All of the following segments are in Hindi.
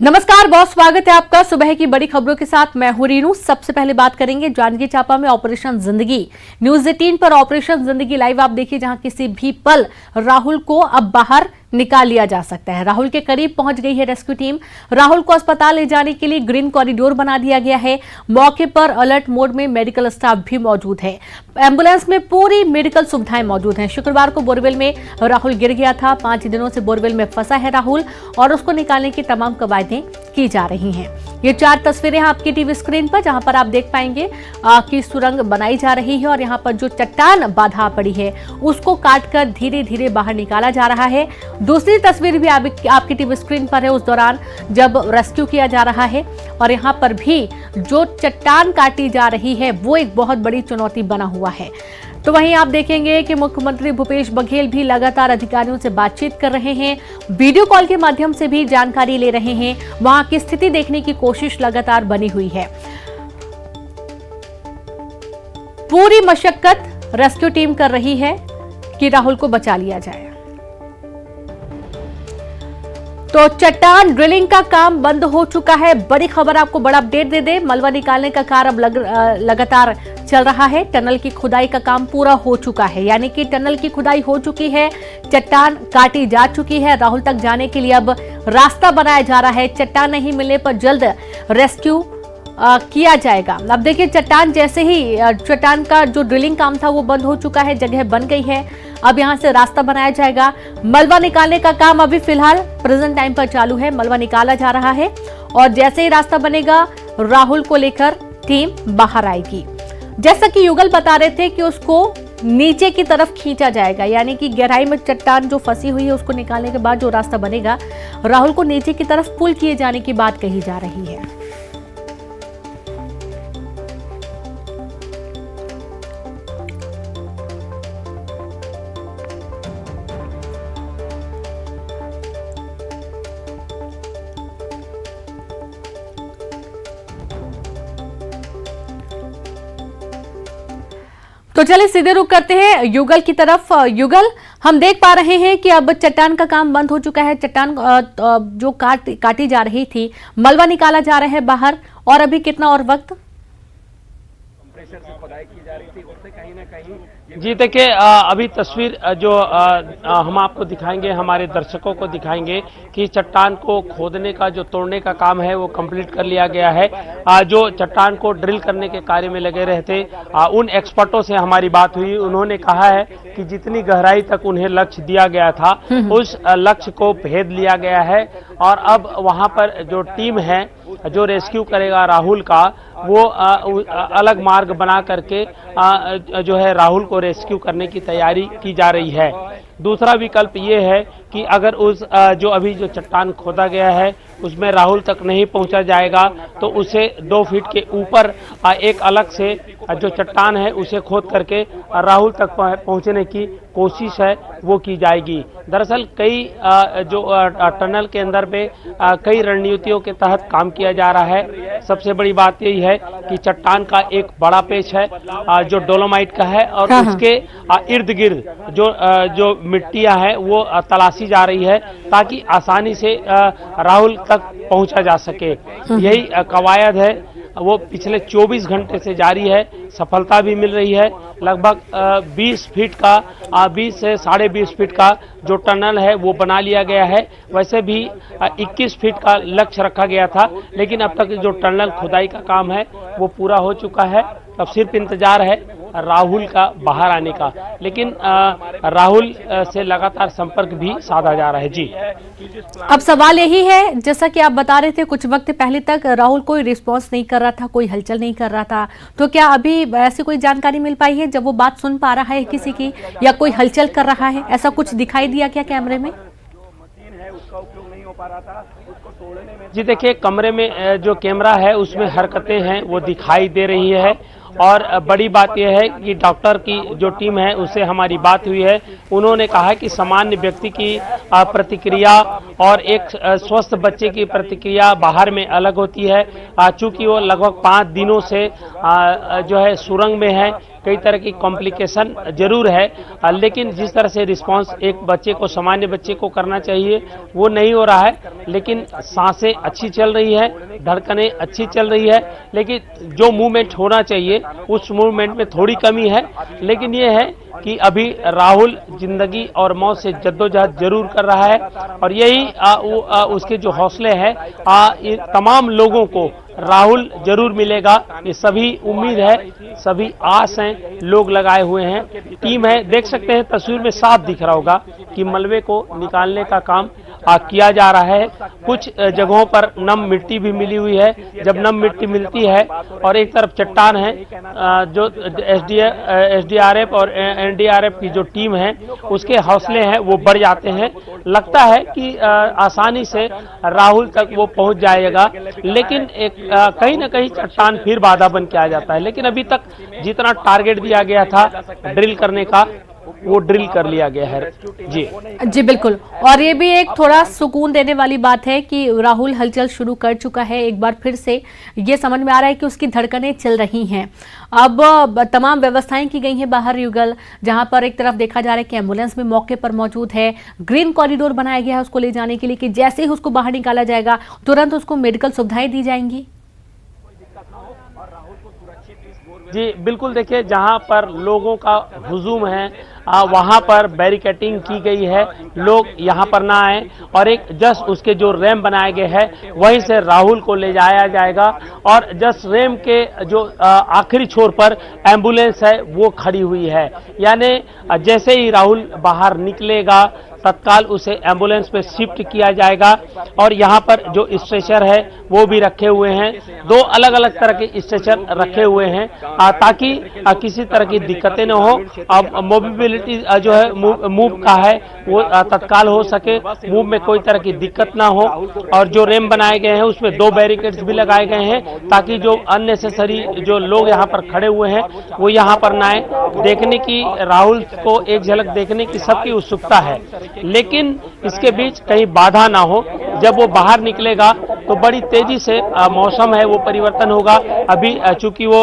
नमस्कार, बहुत स्वागत है आपका सुबह की बड़ी खबरों के साथ। मैं हूं रीनू। सबसे पहले बात करेंगे जांजगीर चांपा में ऑपरेशन जिंदगी। न्यूज 18 पर ऑपरेशन जिंदगी लाइव आप देखिए, जहां किसी भी पल राहुल को अब बाहर निकाल लिया जा सकता है। राहुल के करीब पहुंच गई है रेस्क्यू टीम। राहुल को अस्पताल ले जाने के लिए ग्रीन कॉरिडोर बना दिया गया है। मौके पर अलर्ट मोड में मेडिकल स्टाफ भी मौजूद है। एम्बुलेंस में पूरी मेडिकल सुविधाएं मौजूद हैं। शुक्रवार को बोरवेल में राहुल गिर गया था। 5 दिनों से बोरवेल में फंसा है राहुल और उसको निकालने की तमाम कवायदें की जा रही हैं। ये 4 तस्वीरें हैं आपकी टीवी स्क्रीन पर, जहां पर आप देख पाएंगे कि सुरंग बनाई जा रही है और यहां पर जो चट्टान बाधा पड़ी है उसको काटकर धीरे धीरे बाहर निकाला जा रहा है। दूसरी तस्वीर भी आपकी टीवी स्क्रीन पर है, उस दौरान जब रेस्क्यू किया जा रहा है और यहां पर भी जो चट्टान काटी जा रही है वो एक बहुत बड़ी चुनौती बना हुआ है। तो वहीं आप देखेंगे कि मुख्यमंत्री भूपेश बघेल भी लगातार अधिकारियों से बातचीत कर रहे हैं, वीडियो कॉल के माध्यम से भी जानकारी ले रहे हैं। वहां की स्थिति देखने की कोशिश लगातार बनी हुई है। पूरी मशक्कत रेस्क्यू टीम कर रही है कि राहुल को बचा लिया जाए। तो चट्टान ड्रिलिंग का काम बंद हो चुका है। बड़ी खबर आपको बड़ा अपडेट दे दे। मलबा निकालने का कार्य अब लगातार चल रहा है। टनल की खुदाई का काम पूरा हो चुका है, यानी कि टनल की खुदाई हो चुकी है, चट्टान काटी जा चुकी है। राहुल तक जाने के लिए अब रास्ता बनाया जा रहा है। चट्टान नहीं मिलने पर जल्द रेस्क्यू किया जाएगा। अब देखिए, चट्टान जैसे ही चट्टान का जो ड्रिलिंग काम था वो बंद हो चुका है, जगह बन गई है। अब यहां से रास्ता बनाया जाएगा। मलबा निकालने का काम अभी फिलहाल प्रेजेंट टाइम पर चालू है। मलबा निकाला जा रहा है और जैसे ही रास्ता बनेगा राहुल को लेकर टीम बाहर आएगी। जैसा कि युगल बता रहे थे कि उसको नीचे की तरफ खींचा जाएगा, यानी कि गहराई में चट्टान जो फंसी हुई है उसको निकालने के बाद जो रास्ता बनेगा, राहुल को नीचे की तरफ पुल किए जाने की बात कही जा रही है। तो चलिए सीधे रुख करते हैं युगल की तरफ। युगल, हम देख पा रहे हैं कि अब चट्टान का काम बंद हो चुका है। चट्टान जो काटी जा रही थी, मलबा निकाला जा रहा है बाहर, और अभी कितना और वक्त? कंप्रेसर से खुदाई की जा रही थी, उससे कहीं ना कहीं जी देखिए, अभी तस्वीर जो हम आपको दिखाएंगे, हमारे दर्शकों को दिखाएंगे कि चट्टान को खोदने का जो तोड़ने का काम है वो कंप्लीट कर लिया गया है। जो चट्टान को ड्रिल करने के कार्य में लगे रहे थे, उन एक्सपर्टों से हमारी बात हुई। उन्होंने कहा है कि जितनी गहराई तक उन्हें लक्ष्य दिया गया था उस लक्ष्य को भेद लिया गया है और अब वहां पर जो टीम है जो रेस्क्यू करेगा राहुल का, वो अलग मार्ग बना करके जो है राहुल को रेस्क्यू करने की तैयारी की जा रही है। दूसरा विकल्प ये है कि अगर उस जो अभी जो चट्टान खोदा गया है उसमें राहुल तक नहीं पहुंचा जाएगा तो उसे 2 फीट के ऊपर एक अलग से जो चट्टान है उसे खोद करके राहुल तक पहुंचने की कोशिश है वो की जाएगी। दरअसल कई जो टनल के अंदर पे कई रणनीतियों के तहत काम किया जा रहा है। सबसे बड़ी बात यही है कि चट्टान का एक बड़ा पेच है जो डोलोमाइट का है और उसके इर्द गिर्द जो मिट्टियां हैं वो तलाशी जा रही है ताकि आसानी से राहुल तक पहुंचा जा सके। यही कवायद है, वो पिछले 24 घंटे से जारी है। सफलता भी मिल रही है। लगभग 20 फीट का 20 से 20.5 फीट का जो टनल है वो बना लिया गया है। वैसे भी 21 फीट का लक्ष्य रखा गया था, लेकिन अब तक जो टनल खुदाई का काम है वो पूरा हो चुका है। अब सिर्फ इंतजार है राहुल का बाहर आने का, लेकिन राहुल से लगातार संपर्क भी साधा जा रहा है। जी, अब सवाल यही है, जैसा कि आप बता रहे थे कुछ वक्त पहले तक राहुल कोई रिस्पांस नहीं कर रहा था, कोई हलचल नहीं कर रहा था, तो क्या अभी ऐसी कोई जानकारी मिल पाई है जब वो बात सुन पा रहा है किसी की, या कोई हलचल कर रहा है? ऐसा कुछ दिखाई दिया क्या कैमरे में? जी देखिए, कमरे में जो कैमरा है उसमें हरकतें हैं वो दिखाई दे रही है और बड़ी बात यह है कि डॉक्टर की जो टीम है उससे हमारी बात हुई है। उन्होंने कहा है कि सामान्य व्यक्ति की प्रतिक्रिया और एक स्वस्थ बच्चे की प्रतिक्रिया बाहर में अलग होती है। चूंकि वो लगभग 5 दिनों से जो है सुरंग में है, कई तरह की कॉम्प्लिकेशन जरूर है, लेकिन जिस तरह से रिस्पांस एक बच्चे को, सामान्य बच्चे को करना चाहिए वो नहीं हो रहा है। लेकिन सांसें अच्छी चल रही है, धड़कनें अच्छी चल रही है, लेकिन जो मूवमेंट होना चाहिए उस मूवमेंट में थोड़ी कमी है। लेकिन ये है कि अभी राहुल जिंदगी और मौत से जद्दोजहद जरूर कर रहा है और यही उसके जो हौसले हैं तमाम लोगों को राहुल जरूर मिलेगा, ये सभी उम्मीद है, सभी आस हैं, लोग लगाए हुए हैं, टीम है। देख सकते हैं तस्वीर में साफ दिख रहा होगा कि मलबे को निकालने का काम किया जा रहा है। कुछ जगहों पर नम मिट्टी भी मिली हुई है। जब नम मिट्टी मिलती है और एक तरफ चट्टान है, जो एसडीआरएफ और एनडीआरएफ की जो टीम है उसके हौसले हैं वो बढ़ जाते हैं। लगता है कि आसानी से राहुल तक वो पहुंच जाएगा, लेकिन एक कहीं ना कहीं चट्टान फिर बाधा बन के आ जाता है। लेकिन अभी तक जितना टारगेट दिया गया था ड्रिल करने का वो ड्रिल कर लिया गया है। जी बिल्कुल। और ये भी एक थोड़ा सुकून देने वाली बात है कि राहुल हलचल शुरू कर चुका है। एक बार फिर से ये समझ में आ रहा है कि उसकी धड़कनें चल रही हैं। अब तमाम व्यवस्थाएं की गई हैं बाहर युगल, जहां पर एक तरफ देखा जा रहा है कि एम्बुलेंस भी मौके पर मौजूद है, ग्रीन कॉरिडोर बनाया गया है उसको ले जाने के लिए कि जैसे ही उसको बाहर निकाला जाएगा तुरंत उसको मेडिकल सुविधाएं दी जाएंगी। जी बिल्कुल, देखिए जहां पर लोगों का हुजूम है वहां पर बैरिकेटिंग की गई है, लोग यहां पर ना आए और एक जस्ट उसके जो रैम बनाए गए हैं वहीं से राहुल को ले जाया जाएगा और जस्ट रैम के जो आखिरी छोर पर एम्बुलेंस है वो खड़ी हुई है। यानी जैसे ही राहुल बाहर निकलेगा तत्काल उसे एम्बुलेंस पे शिफ्ट किया जाएगा और यहाँ पर जो स्ट्रेचर है वो भी रखे हुए हैं। 2 अलग अलग तरह के स्ट्रेचर रखे हुए हैं ताकि किसी तरह की दिक्कतें न हो। अब मोबिलिटी जो है मूव का है वो तत्काल हो सके, मूव में कोई तरह की दिक्कत ना हो। और जो रैम बनाए गए हैं उसमें 2 बैरिकेड्स भी लगाए गए हैं ताकि जो अननेसेसरी जो लोग यहाँ पर खड़े हुए हैं वो यहाँ पर ना आए। देखने की, राहुल को एक झलक देखने की सबकी उत्सुकता है, लेकिन इसके बीच कहीं बाधा ना हो। जब वो बाहर निकलेगा तो बड़ी तेजी से मौसम है वो परिवर्तन होगा। अभी चूंकि वो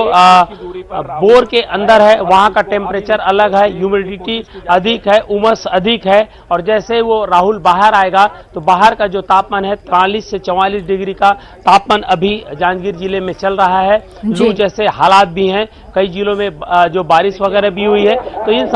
बोर के अंदर है, वहां का टेम्परेचर अलग है, ह्यूमिडिटी अधिक है, उमस अधिक है और जैसे वो राहुल बाहर आएगा तो बाहर का जो तापमान है 43 से 44 डिग्री का तापमान अभी जांजगीर जिले में चल रहा है। लू जैसे हालात भी हैं, कई जिलों में जो बारिश वगैरह भी हुई है, तो इन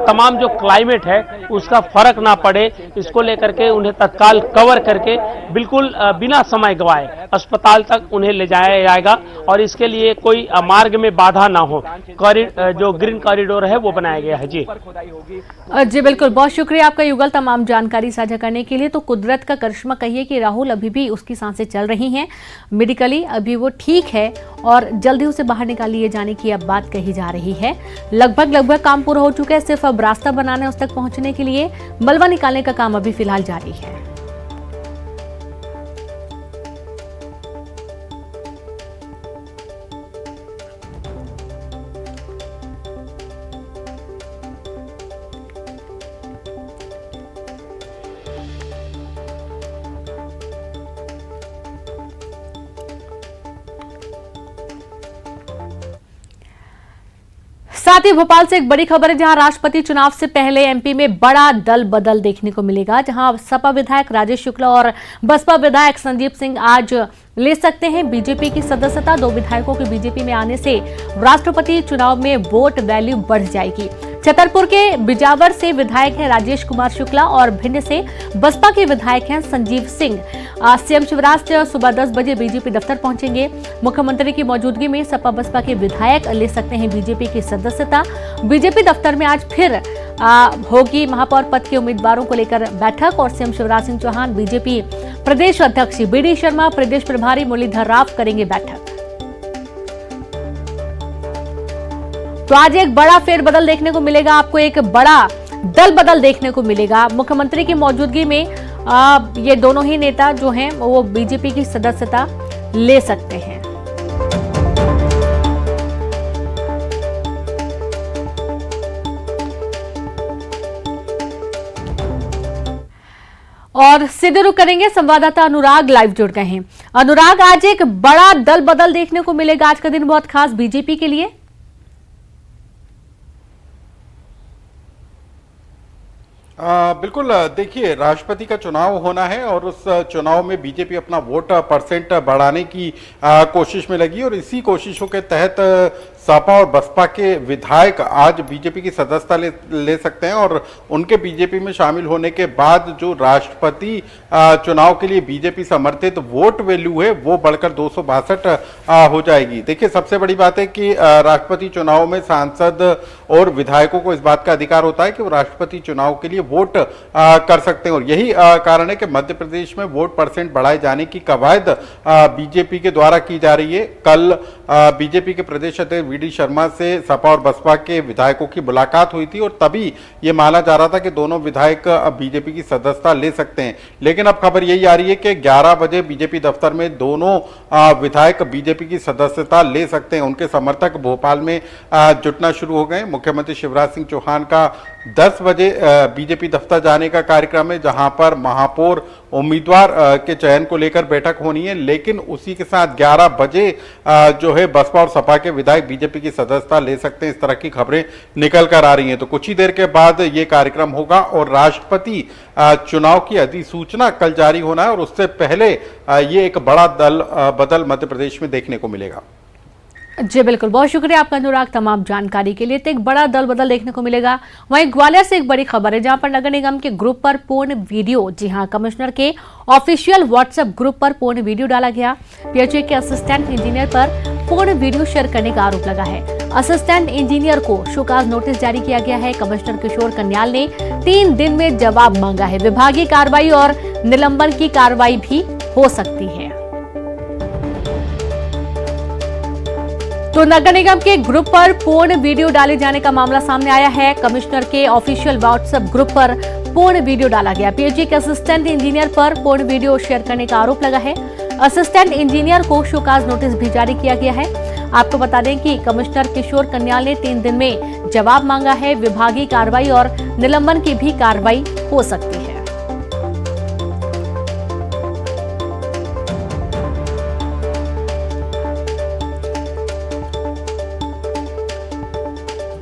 तमाम जो क्लाइमेट है उसका फर्क ना पड़े, इसको लेकर के उन्हें तत्काल कवर करके बिल्कुल बिना समय गवाए अस्पताल तक उन्हें ले जाया जाएगा और इसके लिए कोई मार्ग में बाधा ना हो। जो ग्रीन कॉरिडोर है वो बनाया गया है। जी बिल्कुल, बहुत शुक्रिया आपका युगल तमाम जानकारी साझा करने के लिए। तो कुदरत का करिश्मा कहिए कि राहुल अभी भी उसकी सांसें चल रही हैं, मेडिकली अभी वो ठीक है और जल्दी उसे बाहर निकाल लिए जाने की अब बात कही जा रही है। लगभग काम पूरा हो चुका है, सिर्फ अब रास्ता बनाना है उस तक पहुंचने के लिए। मलबा निकालने का काम अभी फिलहाल जारी है। साथ ही भोपाल से एक बड़ी खबर है, जहां राष्ट्रपति चुनाव से पहले एमपी में बड़ा दल बदल देखने को मिलेगा। जहां सपा विधायक राजेश शुक्ला और बसपा विधायक संजीव सिंह आज ले सकते हैं बीजेपी की सदस्यता। 2 विधायकों के बीजेपी में आने से राष्ट्रपति चुनाव में वोट वैल्यू बढ़ जाएगी। छतरपुर के बिजावर से विधायक हैं राजेश कुमार शुक्ला और भिंड से बसपा के विधायक हैं संजीव सिंह। सीएम शिवराज सुबह 10 बजे बीजेपी दफ्तर पहुंचेंगे। मुख्यमंत्री की मौजूदगी में सपा बसपा के विधायक ले सकते हैं बीजेपी की सदस्यता। बीजेपी दफ्तर में आज फिर होगी महापौर पद के उम्मीदवारों को लेकर बैठक और सीएम शिवराज सिंह चौहान, बीजेपी प्रदेश अध्यक्ष बीडी शर्मा, प्रदेश प्रभारी मुरलीधर राव करेंगे बैठक। तो आज एक बड़ा फेरबदल देखने को मिलेगा, आपको एक बड़ा दल बदल देखने को मिलेगा। मुख्यमंत्री की मौजूदगी में ये दोनों ही नेता जो हैं वो बीजेपी की सदस्यता ले सकते हैं। और सीधे रुक करेंगे, संवाददाता अनुराग लाइव जुड़ गए हैं। अनुराग, आज एक बड़ा दल बदल देखने को मिलेगा, आज का दिन बहुत खास बीजेपी के लिए। बिल्कुल, देखिए, राष्ट्रपति का चुनाव होना है और उस चुनाव में बीजेपी अपना वोट परसेंट बढ़ाने की कोशिश में लगी और इसी कोशिशों के तहत सपा और बसपा के विधायक आज बीजेपी की सदस्यता ले सकते हैं और उनके बीजेपी में शामिल होने के बाद जो राष्ट्रपति चुनाव के लिए बीजेपी समर्थित वोट वैल्यू है वो बढ़कर 262 हो जाएगी। देखिए, सबसे बड़ी बात है कि राष्ट्रपति चुनाव में सांसद और विधायकों को इस बात का अधिकार होता है कि वो राष्ट्रपति चुनाव के लिए वोट कर सकते हैं और यही कारण है कि मध्य प्रदेश में वोट परसेंट बढ़ाए जाने की कवायद बीजेपी के द्वारा की जा रही है। कल बीजेपी के प्रदेश अध्यक्ष वी.डी. शर्मा से सपा और बसपा के विधायकों की मुलाकात हुई थी और तभी ये माना जा रहा था कि दोनों विधायक अब बीजेपी की सदस्यता ले सकते हैं। लेकिन अब खबर यही आ रही है कि 11 बजे बीजेपी दफ्तर में दोनों विधायक बीजेपी की सदस्यता ले सकते हैं। उनके समर्थक भोपाल में जुटना शुरू हो गए। मुख्यमंत्री शिवराज सिंह चौहान का 10 बजे बीजेपी दफ्तर जाने का कार्यक्रम है, जहां पर महापौर उम्मीदवार के चयन को लेकर बैठक होनी है। लेकिन उसी के साथ 11 बजे जो है बसपा और सपा के विधायक बीजेपी की सदस्यता ले सकते हैं, इस तरह की खबरें निकल कर आ रही हैं। तो कुछ ही देर के बाद ये कार्यक्रम होगा और राष्ट्रपति चुनाव की अधिसूचना कल जारी होना है और उससे पहले ये एक बड़ा दल बदल मध्य प्रदेश में देखने को मिलेगा। जी बिल्कुल, बहुत शुक्रिया आपका अनुराग तमाम जानकारी के लिए। तो एक बड़ा दल बदल देखने को मिलेगा। वहीं ग्वालियर से एक बड़ी खबर है, जहां पर नगर निगम के ग्रुप पर पूर्ण वीडियो, जी हां, कमिश्नर के ऑफिशियल व्हाट्सएप ग्रुप पर पूर्ण वीडियो डाला गया। पीएचई के असिस्टेंट इंजीनियर पर पूर्ण वीडियो शेयर करने का आरोप लगा है। असिस्टेंट इंजीनियर को शोकाज नोटिस जारी किया गया है। कमिश्नर किशोर कन्याल ने 3 दिन में जवाब मांगा है। विभागीय कार्रवाई और निलंबन की कार्रवाई भी हो सकती है। तो नगर निगम के ग्रुप पर पूर्ण वीडियो डाले जाने का मामला सामने आया है। कमिश्नर के ऑफिशियल व्हाट्सएप ग्रुप पर पूर्ण वीडियो डाला गया। पीएचई के असिस्टेंट इंजीनियर पर पूर्ण वीडियो शेयर करने का आरोप लगा है। असिस्टेंट इंजीनियर को शोकाज नोटिस भी जारी किया गया है। आपको बता दें कि कमिश्नर किशोर कन्याल ने 3 दिन में जवाब मांगा है। विभागीय कार्रवाई और निलंबन की भी कार्रवाई हो सकती है।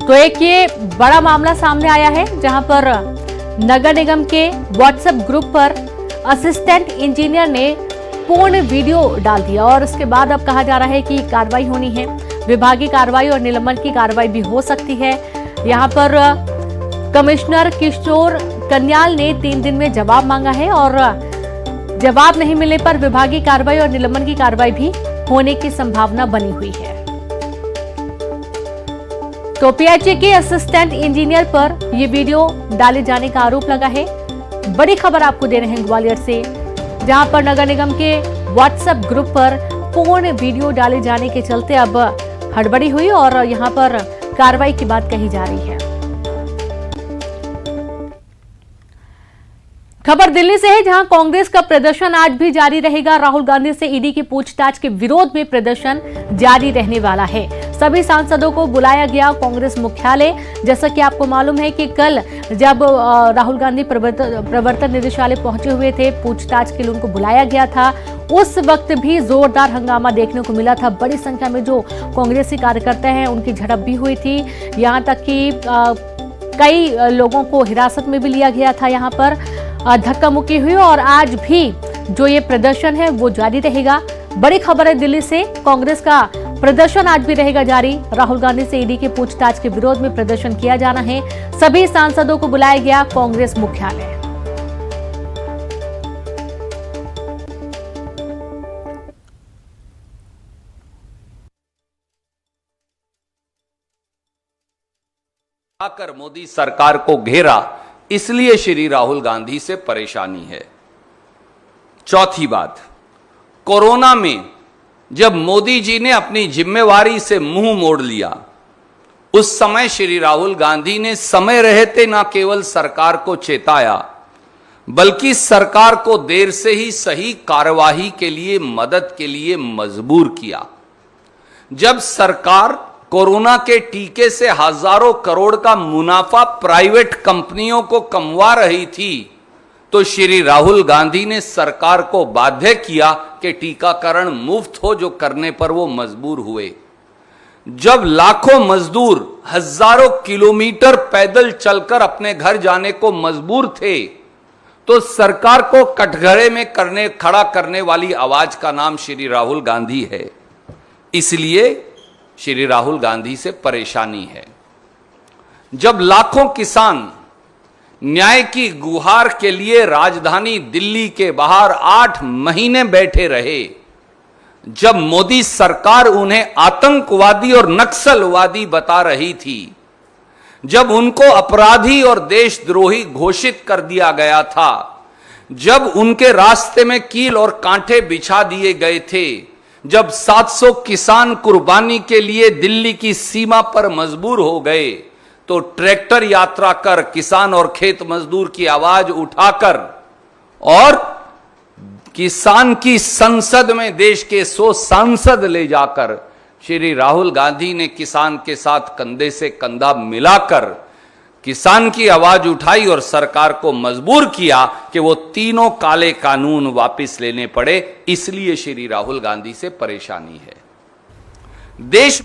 तो एक ये बड़ा मामला सामने आया है, जहां पर नगर निगम के व्हाट्सएप ग्रुप पर असिस्टेंट इंजीनियर ने पूर्ण वीडियो डाल दिया और इसके बाद अब कहा जा रहा है कि कार्रवाई होनी है। विभागीय कार्रवाई और निलंबन की कार्रवाई भी हो सकती है। यहां पर कमिश्नर किशोर कन्याल ने 3 दिन में जवाब मांगा है और जवाब नहीं मिलने पर विभागीय कार्रवाई और निलंबन की कार्रवाई भी होने की संभावना बनी हुई है। तो पीएचई के असिस्टेंट इंजीनियर पर यह वीडियो डाले जाने का आरोप लगा है। बड़ी खबर आपको दे रहे हैं ग्वालियर से, जहां पर नगर निगम के व्हाट्सएप ग्रुप पर पूर्ण वीडियो डाले जाने के चलते अब हड़बड़ी हुई और यहां पर कार्रवाई की बात कही जा रही है। खबर दिल्ली से है, जहां कांग्रेस का प्रदर्शन आज भी जारी रहेगा। राहुल गांधी से ईडी की पूछताछ के विरोध में प्रदर्शन जारी रहने वाला है। सभी सांसदों को बुलाया गया कांग्रेस मुख्यालय। जैसा कि आपको मालूम है कि कल जब राहुल गांधी प्रवर्तन निदेशालय पहुंचे हुए थे, पूछताछ के लिए उनको बुलाया गया था, उस वक्त भी जोरदार हंगामा देखने को मिला था। बड़ी संख्या में जो कांग्रेसी कार्यकर्ता हैं उनकी झड़प भी हुई थी। यहाँ तक कि कई लोगों को हिरासत में भी लिया गया था। यहाँ पर धक्का मुक्की हुई और आज भी जो ये प्रदर्शन है वो जारी रहेगा। बड़ी खबर है दिल्ली से, कांग्रेस का प्रदर्शन आज भी रहेगा जारी। राहुल गांधी से ईडी के पूछताछ के विरोध में प्रदर्शन किया जाना है। सभी सांसदों को बुलाया गया कांग्रेस मुख्यालय। आकर मोदी सरकार को घेरा, इसलिए श्री राहुल गांधी से परेशानी है। चौथी बात, कोरोना में जब मोदी जी ने अपनी जिम्मेवारी से मुंह मोड़ लिया, उस समय श्री राहुल गांधी ने समय रहते न केवल सरकार को चेताया, बल्कि सरकार को देर से ही सही कार्यवाही के लिए, मदद के लिए मजबूर किया। जब सरकार कोरोना के टीके से हजारों करोड़ का मुनाफा प्राइवेट कंपनियों को कमवा रही थी, तो श्री राहुल गांधी ने सरकार को बाध्य किया कि टीकाकरण मुफ्त हो, जो करने पर वो मजबूर हुए। जब लाखों मजदूर हजारों किलोमीटर पैदल चलकर अपने घर जाने को मजबूर थे, तो सरकार को कटघरे में खड़ा करने वाली आवाज का नाम श्री राहुल गांधी है। इसलिए श्री राहुल गांधी से परेशानी है। जब लाखों किसान न्याय की गुहार के लिए राजधानी दिल्ली के बाहर 8 महीने बैठे रहे, जब मोदी सरकार उन्हें आतंकवादी और नक्सलवादी बता रही थी, जब उनको अपराधी और देशद्रोही घोषित कर दिया गया था, जब उनके रास्ते में कील और कांटे बिछा दिए गए थे, जब 700 किसान कुर्बानी के लिए दिल्ली की सीमा पर मजबूर हो गए, तो ट्रैक्टर यात्रा कर किसान और खेत मजदूर की आवाज उठाकर और किसान की संसद में देश के 100 सांसद ले जाकर श्री राहुल गांधी ने किसान के साथ कंधे से कंधा मिलाकर किसान की आवाज उठाई और सरकार को मजबूर किया कि वो तीनों काले कानून वापस लेने पड़े। इसलिए श्री राहुल गांधी से परेशानी है। देश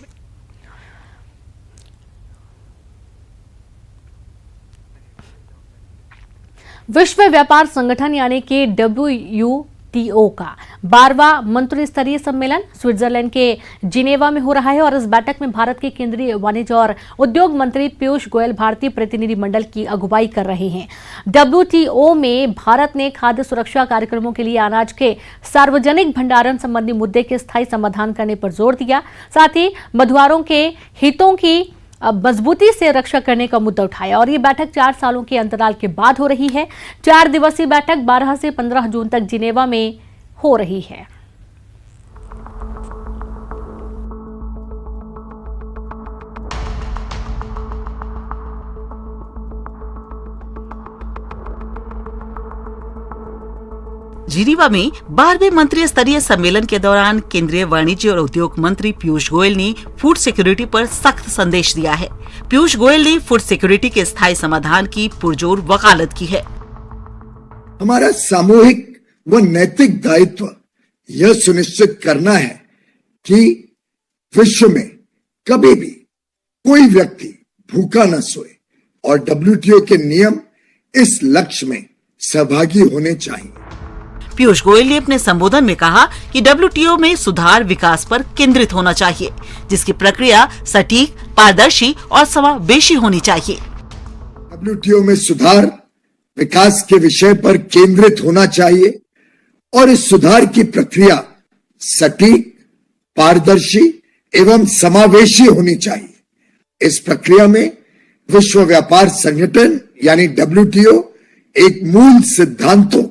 विश्व व्यापार संगठन यानी कि WTO का 12वां मंत्री स्तरीय सम्मेलन स्विट्जरलैंड के जिनेवा में हो रहा है और इस बैठक में भारत के केंद्रीय वाणिज्य और उद्योग मंत्री पीयूष गोयल भारतीय प्रतिनिधिमंडल की अगुवाई कर रहे हैं। WTO में भारत ने खाद्य सुरक्षा कार्यक्रमों के लिए अनाज के सार्वजनिक भंडारण संबंधी मुद्दे के स्थायी समाधान करने पर जोर दिया। साथ ही मधुआरों के हितों की मजबूती से रक्षा करने का मुद्दा उठाया और ये बैठक 4 सालों के अंतराल के बाद हो रही है। 4 दिवसीय बैठक 12 से 15 जून तक जिनेवा में हो रही है। जिनेवा में 12वें मंत्री स्तरीय सम्मेलन के दौरान केंद्रीय वाणिज्य और उद्योग मंत्री पीयूष गोयल ने फूड सिक्योरिटी पर सख्त संदेश दिया है। पीयूष गोयल ने फूड सिक्योरिटी के स्थायी समाधान की पुरजोर वकालत की है। हमारा सामूहिक व नैतिक दायित्व यह सुनिश्चित करना है कि विश्व में कभी भी कोई व्यक्ति भूखा न सोए और WTO के नियम इस लक्ष्य में सहभागी होने चाहिए। पीयूष गोयल ने अपने संबोधन में कहा कि WTO में सुधार विकास पर केंद्रित होना चाहिए, जिसकी प्रक्रिया सटीक, पारदर्शी और समावेशी होनी चाहिए। WTO में सुधार विकास के विषय पर केंद्रित होना चाहिए और इस सुधार की प्रक्रिया सटीक, पारदर्शी एवं समावेशी होनी चाहिए। इस प्रक्रिया में विश्व व्यापार संगठन यानी WTO एक मूल सिद्धांतों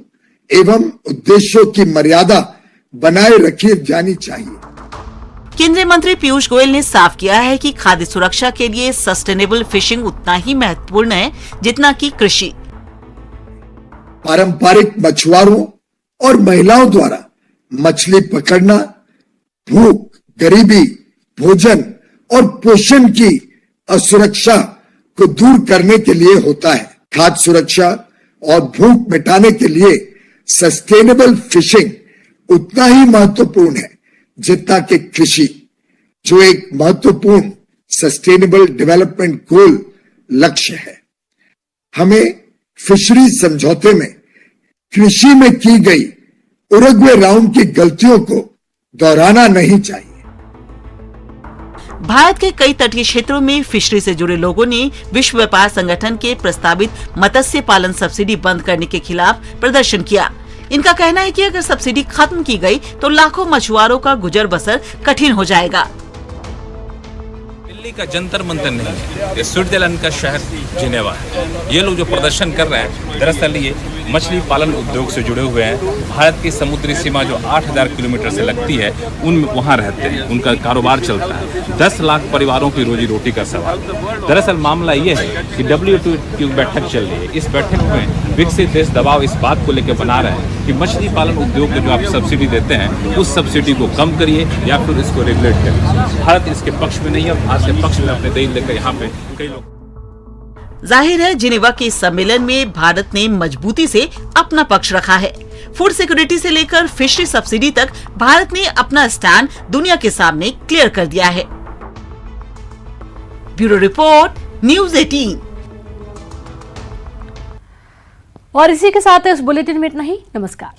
एवं उद्देश्यों की मर्यादा बनाए रखी जानी चाहिए। केंद्रीय मंत्री पीयूष गोयल ने साफ किया है कि खाद्य सुरक्षा के लिए सस्टेनेबल फिशिंग उतना ही महत्वपूर्ण है जितना कि कृषि। पारंपरिक मछुआरों और महिलाओं द्वारा मछली पकड़ना भूख, गरीबी, भोजन और पोषण की असुरक्षा को दूर करने के लिए होता है। खाद्य सुरक्षा और भूख मिटाने के लिए सस्टेनेबल फिशिंग उतना ही महत्वपूर्ण है जितना कि कृषि, जो एक महत्वपूर्ण सस्टेनेबल डेवलपमेंट गोल लक्ष्य है। हमें फिशरी समझौते में कृषि में की गई उरुग्वे राउंड की गलतियों को दोहराना नहीं चाहिए। भारत के कई तटीय क्षेत्रों में फिशरी से जुड़े लोगों ने विश्व व्यापार संगठन के प्रस्तावित मत्स्य पालन सब्सिडी बंद करने के खिलाफ प्रदर्शन किया। इनका कहना है कि अगर सब्सिडी खत्म की गई तो लाखों मछुआरों का गुजर बसर कठिन हो जाएगा। दिल्ली का जंतर मंतर नहीं है, ये स्विट्जरलैंड का शहर जिनेवा है। ये लोग जो प्रदर्शन कर रहे हैं, दरअसल ये मछली पालन उद्योग से जुड़े हुए हैं। भारत की समुद्री सीमा जो 8000 किलोमीटर से लगती है, उन वहाँ रहते हैं, उनका कारोबार चलता है। 10 लाख परिवारों की रोजी रोटी का सवाल। दरअसल मामला ये है कि WTO की बैठक चल रही है। इस बैठक में विकसित देश दबाव इस बात को लेकर बना रहे हैं कि मछली पालन उद्योग को जो आप सब्सिडी देते हैं, उस सब्सिडी को कम करिए या फिर इसको रेगुलेट करिए। भारत इसके पक्ष में नहीं है, भारत के पक्ष में अपने दलील लेकर यहाँ पे कई लोग। जाहिर है जिनेवा के इस सम्मेलन में भारत ने मजबूती से अपना पक्ष रखा है। फूड सिक्योरिटी से लेकर फिशरी सब्सिडी तक भारत ने अपना स्टैंड दुनिया के सामने क्लियर कर दिया है। Bureau report, news 18। और इसी के साथ इस बुलेटिन में इतना ही। नमस्कार।